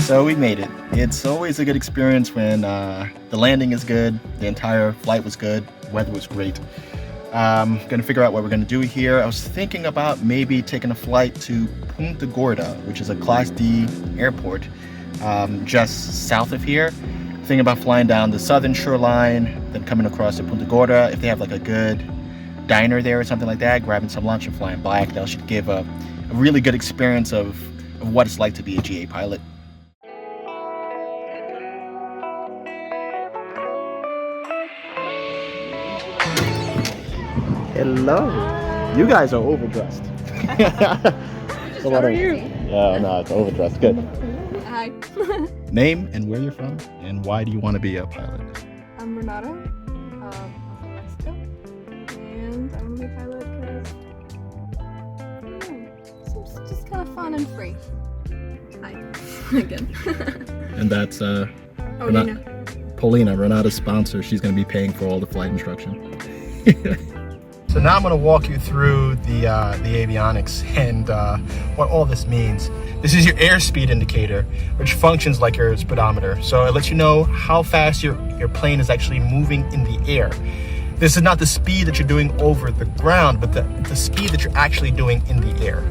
So we made it. It's always a good experience when the landing is good, the entire flight was good, the weather was great. Gonna figure out what we're gonna do here. I was thinking about maybe taking a flight to Punta Gorda, which is a Class D airport just south of here. Thinking about flying down the southern shoreline, then coming across to Punta Gorda. If they have like a good diner there or something like that, grabbing some lunch and flying back, that should give a really good experience of what it's like to be a GA pilot. Hello. You guys are overdressed. How are you? Yeah, no, it's overdressed. Good. Hi. Name and where you're from, and why do you want to be a pilot? I'm Renata. I'm from Mexico, and I want to be a pilot because it's just kind of fun and free. Hi. Again. And that's Nina. Paulina, Renata's sponsor. She's going to be paying for all the flight instruction. So now I'm going to walk you through the avionics and what all this means. This is your airspeed indicator, which functions like your speedometer. So it lets you know how fast your plane is actually moving in the air. This is not the speed that you're doing over the ground, but the speed that you're actually doing in the air.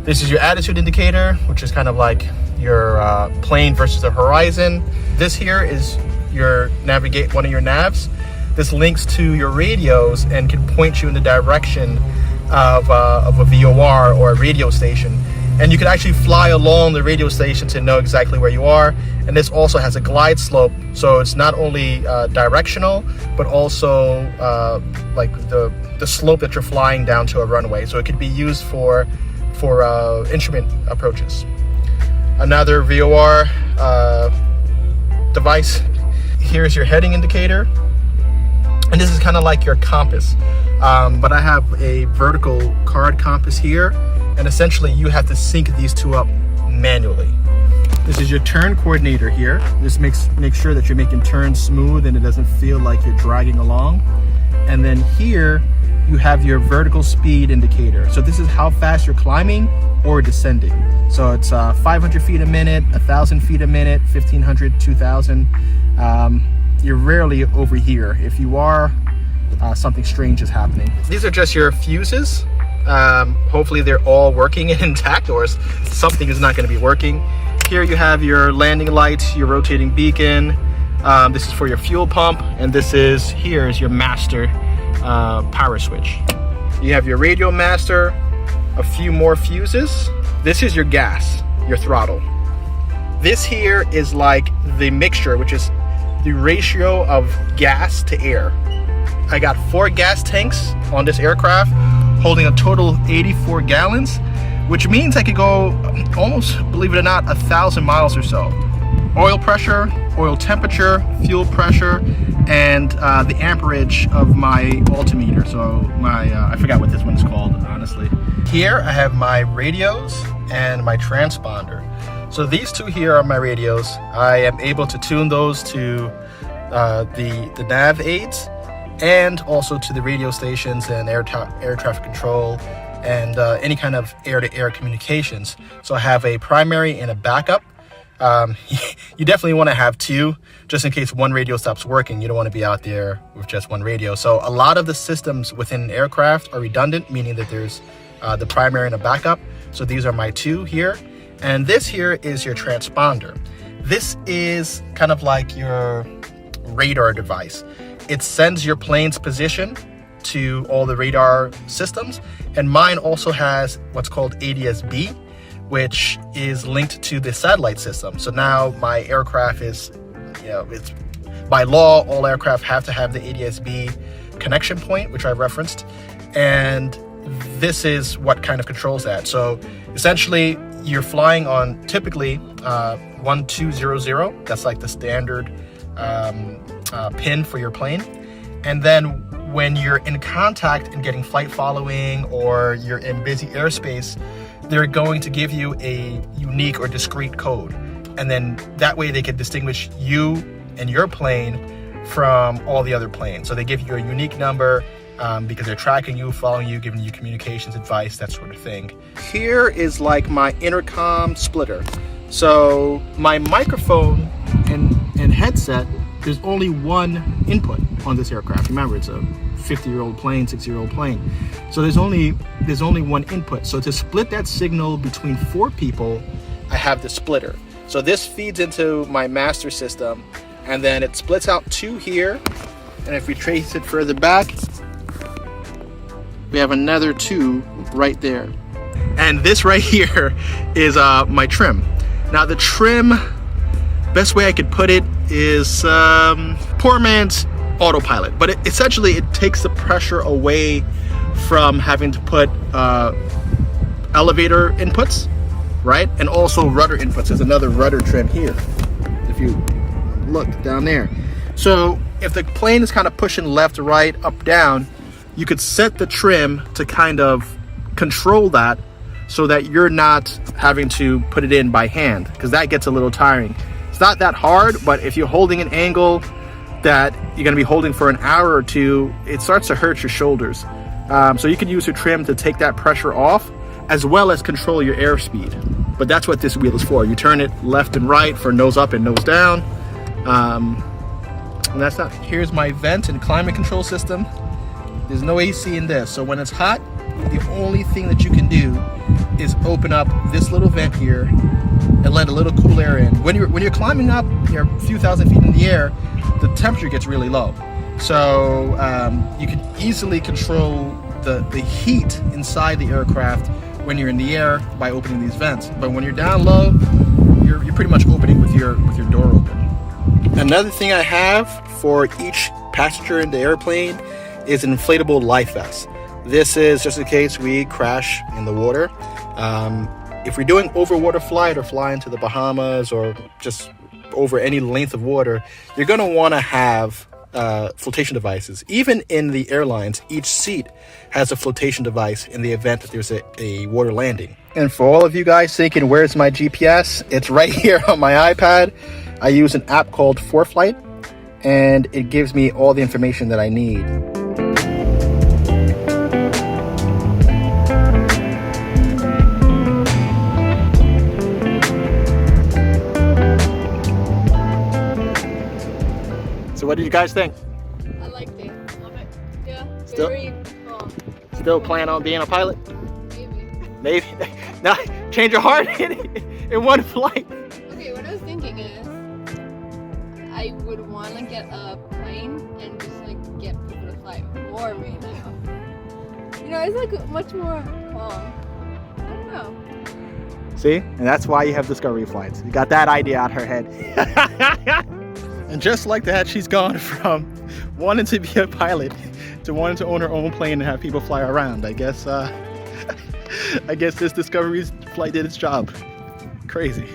This is your attitude indicator, which is kind of like your plane versus the horizon. This here is your one of your navs. This links to your radios and can point you in the direction of a VOR or a radio station. And you can actually fly along the radio station to know exactly where you are. And this also has a glide slope, so it's not only directional, but also like the slope that you're flying down to a runway. So it could be used for instrument approaches. Another VOR device. Here's your heading indicator. And this is kind of like your compass, but I have a vertical card compass here, and essentially you have to sync these two up manually. This is your turn coordinator here. This makes sure that you're making turns smooth and it doesn't feel like you're dragging along. And then here you have your vertical speed indicator. So this is how fast you're climbing or descending. So it's 500 feet a minute, 1,000 feet a minute, 1,500, 2,000. You're rarely over here. If you are, something strange is happening. These are just your fuses. Hopefully they're all working and intact, or something is not going to be working. Here you have your landing lights, your rotating beacon. This is for your fuel pump, and here is your master power switch. You have your radio master, a few more fuses. This is your gas, your throttle. This here is like the mixture, which is the ratio of gas to air. I got 4 gas tanks on this aircraft, holding a total of 84 gallons, which means I could go almost, believe it or not, 1,000 miles or so. Oil pressure, oil temperature, fuel pressure, and the amperage of my altimeter. So I forgot what this one is called, honestly. Here I have my radios and my transponder. So these two here are my radios. I am able to tune those to the nav aids and also to the radio stations and air traffic control and any kind of air-to-air communications. So I have a primary and a backup. You definitely want to have 2 just in case one radio stops working. You don't want to be out there with just one radio. So a lot of the systems within an aircraft are redundant, meaning that there's the primary and a backup. So these are my 2 here. And this here is your transponder. This is kind of like your radar device. It sends your plane's position to all the radar systems. And mine also has what's called Adsb, which is linked to the satellite system. So now my aircraft is, it's by law, all aircraft have to have the Adsb connection point, which I referenced. And this is what kind of controls that. So essentially, you're flying on typically 1200. That's like the standard pin for your plane. And then when you're in contact and getting flight following or you're in busy airspace, they're going to give you a unique or discrete code. And then that way they can distinguish you and your plane from all the other planes. So they give you a unique number because they're tracking you, following you, giving you communications advice, that sort of thing. Here is like my intercom splitter. So my microphone and headset, there's only one input on this aircraft. Remember, it's a 50-year-old plane, 60-year-old plane. So there's only one input. So to split that signal between 4 people, I have the splitter. So this feeds into my master system, and then it splits out 2 here. And if we trace it further back, we have another 2 right there. And this right here is my trim. Now the trim, best way I could put it is poor man's autopilot. But essentially it takes the pressure away from having to put elevator inputs, right? And also rudder inputs. There's another rudder trim here, if you look down there. So if the plane is kind of pushing left, right, up, down, you could set the trim to kind of control that so that you're not having to put it in by hand, because that gets a little tiring. It's not that hard, but if you're holding an angle that you're going to be holding for an hour or 2, it starts to hurt your shoulders. So you can use your trim to take that pressure off, as well as control your airspeed. But that's what this wheel is for. You turn it left and right for nose up and nose down. And that's not. Here's my vent and climate control system. There's no AC in this, so when it's hot, the only thing that you can do is open up this little vent here and let a little cool air in. When you're climbing up, you're a few thousand feet in the air, the temperature gets really low. So you can easily control the heat inside the aircraft when you're in the air by opening these vents. But when you're down low, you're pretty much opening with your door open. Another thing I have for each passenger in the airplane is an inflatable life vest. This is just in case we crash in the water. If we're doing overwater flight or flying to the Bahamas or just over any length of water, you're going to want to have flotation devices. Even in the airlines, each seat has a flotation device in the event that there's a water landing. And for all of you guys thinking, where's my GPS? It's right here on my iPad. I use an app called ForeFlight, and it gives me all the information that I need. So what did you guys think? I liked it. Love it. Yeah. Still- Very cool. Still plan on being a pilot? Maybe. Maybe. Now, change your heart in one flight. Okay, what I was thinking is I would want to get a plane and just like get people to fly for me now. You know, it's like much more calm. I don't know. See? And that's why you have Discovery flights. You got that idea out her head. And just like that, she's gone from wanting to be a pilot to wanting to own her own plane and have people fly around. I guess this Discovery flight did its job. Crazy.